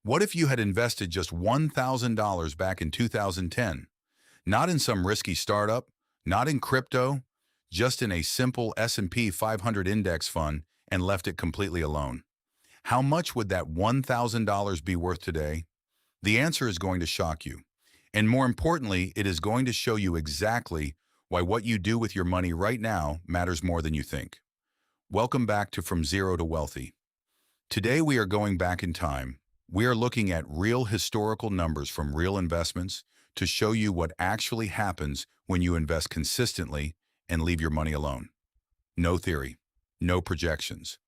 What if you had invested just $1,000 back in 2010? Not in some risky startup, not in crypto, just in a simple S&P 500 index fund and left it completely alone. How much would that $1,000 be worth today? The answer is going to shock you. And more importantly, it is going to show you exactly why what you do with your money right now matters more than you think. Welcome back to From Zero to Wealthy. Today we are going back in time. We are looking at real historical numbers from real investments to show you what actually happens when you invest consistently and leave your money alone. No theory, no projections.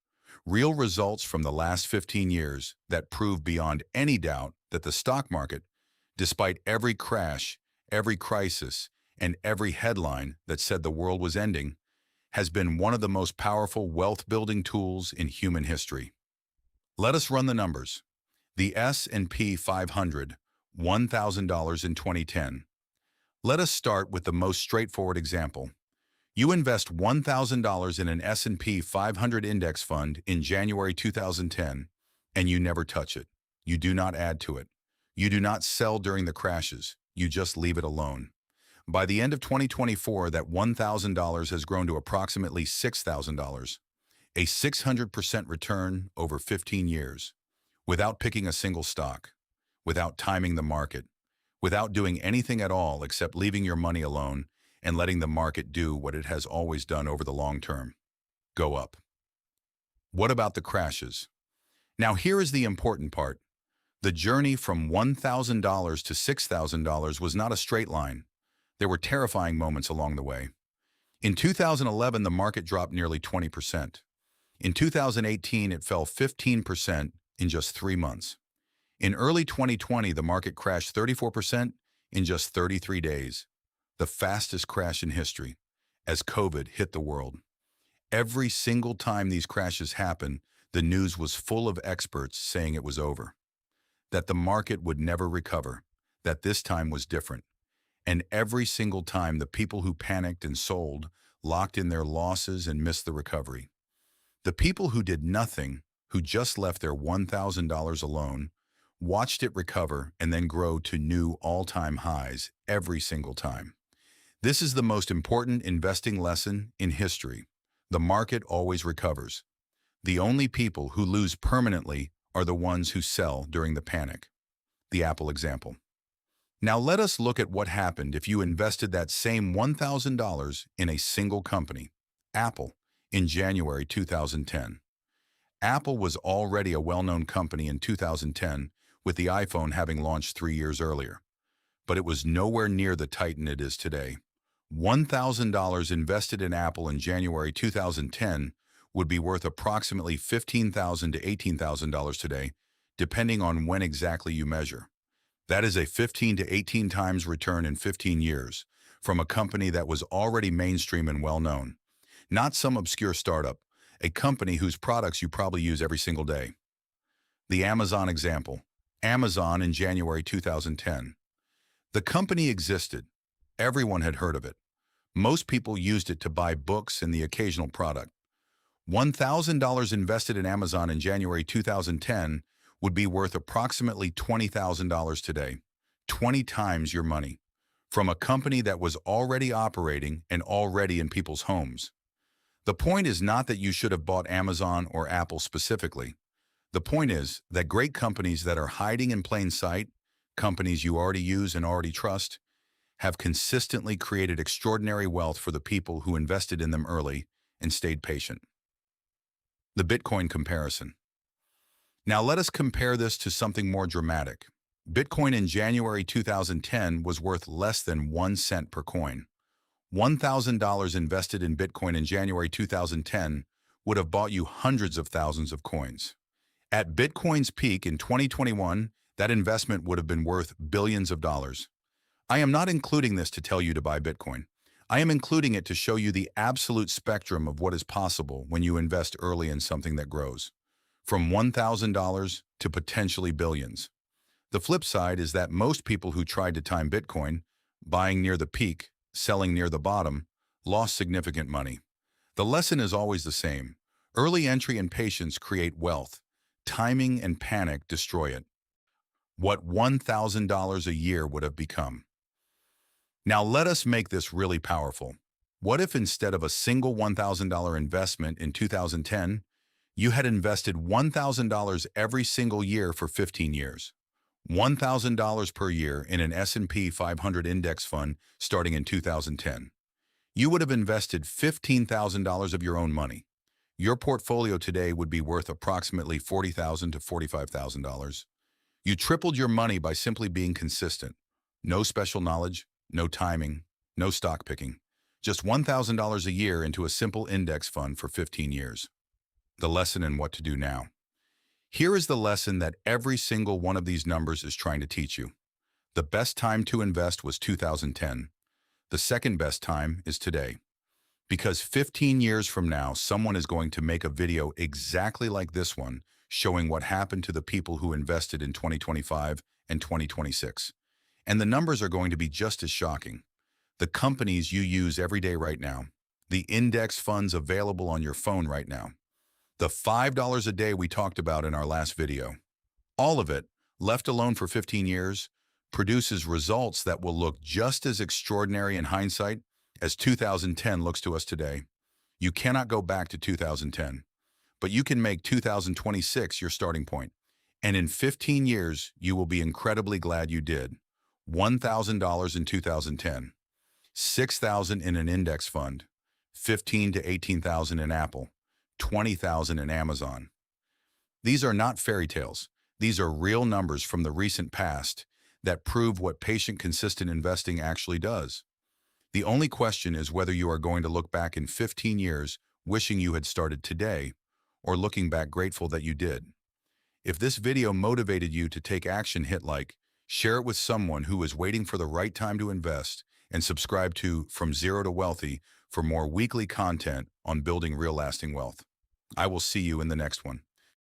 Real results from the last 15 years that prove beyond any doubt that the stock market, despite every crash, every crisis, and every headline that said the world was ending, has been one of the most powerful wealth-building tools in human history. Let us run the numbers. The S&P 500, $1,000 in 2010. Let us start with the most straightforward example. You invest $1,000 in an S&P 500 index fund in January 2010, and you never touch it. You do not add to it. You do not sell during the crashes. You just leave it alone. By the end of 2024, that $1,000 has grown to approximately $6,000, a 600% return over 15 years, without picking a single stock, without timing the market, without doing anything at all except leaving your money alone and letting the market do what it has always done over the long term: go up. What about the crashes? Now here is the important part. The journey from $1,000 to $6,000 was not a straight line. There were terrifying moments along the way. In 2011, the market dropped nearly 20%. In 2018, it fell 15% in just 3 months. In early 2020, the market crashed 34% in just 33 days, the fastest crash in history, as COVID hit the world. Every single time these crashes happened, the news was full of experts saying it was over, that the market would never recover, that this time was different. And every single time, the people who panicked and sold locked in their losses and missed the recovery. The people who did nothing, who just left their $1,000 alone, watched it recover and then grow to new all-time highs every single time. This is the most important investing lesson in history. The market always recovers. The only people who lose permanently are the ones who sell during the panic. The Apple example. Now let us look at what happened if you invested that same $1,000 in a single company, Apple, in January 2010. Apple was already a well-known company in 2010, with the iPhone having launched 3 years earlier. But it was nowhere near the titan it is today. $1,000 invested in Apple in January 2010 would be worth approximately $15,000 to $18,000 today, depending on when exactly you measure. That is a 15 to 18 times return in 15 years from a company that was already mainstream and well-known. Not some obscure startup, a company whose products you probably use every single day. The Amazon example. Amazon in January 2010. The company existed. Everyone had heard of it. Most people used it to buy books and the occasional product. $1,000 invested in Amazon in January 2010 would be worth approximately $20,000 today, 20 times your money, from a company that was already operating and already in people's homes. The point is not that you should have bought Amazon or Apple specifically. The point is that great companies that are hiding in plain sight, companies you already use and already trust, have consistently created extraordinary wealth for the people who invested in them early and stayed patient. The Bitcoin comparison. Now let us compare this to something more dramatic. Bitcoin in January 2010 was worth less than 1 cent per coin. $1,000 invested in Bitcoin in January 2010 would have bought you hundreds of thousands of coins. At Bitcoin's peak in 2021, that investment would have been worth billions of dollars. I am not including this to tell you to buy Bitcoin. I am including it to show you the absolute spectrum of what is possible when you invest early in something that grows, from $1,000 to potentially billions. The flip side is that most people who tried to time Bitcoin, buying near the peak, selling near the bottom, lost significant money. The lesson is always the same. Early entry and patience create wealth. Timing and panic destroy it. what $1,000 a year would have become. Now let us make this really powerful. What if instead of a single $1,000 investment in 2010, you had invested $1,000 every single year for 15 years? $1,000 per year in an S&P 500 index fund starting in 2010. You would have invested $15,000 of your own money. Your portfolio today would be worth approximately $40,000 to $45,000. You tripled your money by simply being consistent. No special knowledge, no timing, no stock picking. Just $1,000 a year into a simple index fund for 15 years. The lesson in what to do now. Here is the lesson that every single one of these numbers is trying to teach you. The best time to invest was 2010. The second best time is today. Because 15 years from now, someone is going to make a video exactly like this one, showing what happened to the people who invested in 2025 and 2026. And the numbers are going to be just as shocking. The companies you use every day right now, the index funds available on your phone right now, the $5 a day we talked about in our last video, all of it, left alone for 15 years, produces results that will look just as extraordinary in hindsight as 2010 looks to us today. You cannot go back to 2010, but you can make 2026 your starting point. And in 15 years, you will be incredibly glad you did. $1,000 in 2010, $6,000 in an index fund, $15,000 to $18,000 in Apple, $20,000 in Amazon. These are not fairy tales. These are real numbers from the recent past that prove what patient, consistent investing actually does. The only question is whether you are going to look back in 15 years wishing you had started today, or looking back grateful that you did. If this video motivated you to take action, hit like, share it with someone who is waiting for the right time to invest, and subscribe to From Zero to Wealthy for more weekly content on building real lasting wealth. I will see you in the next one.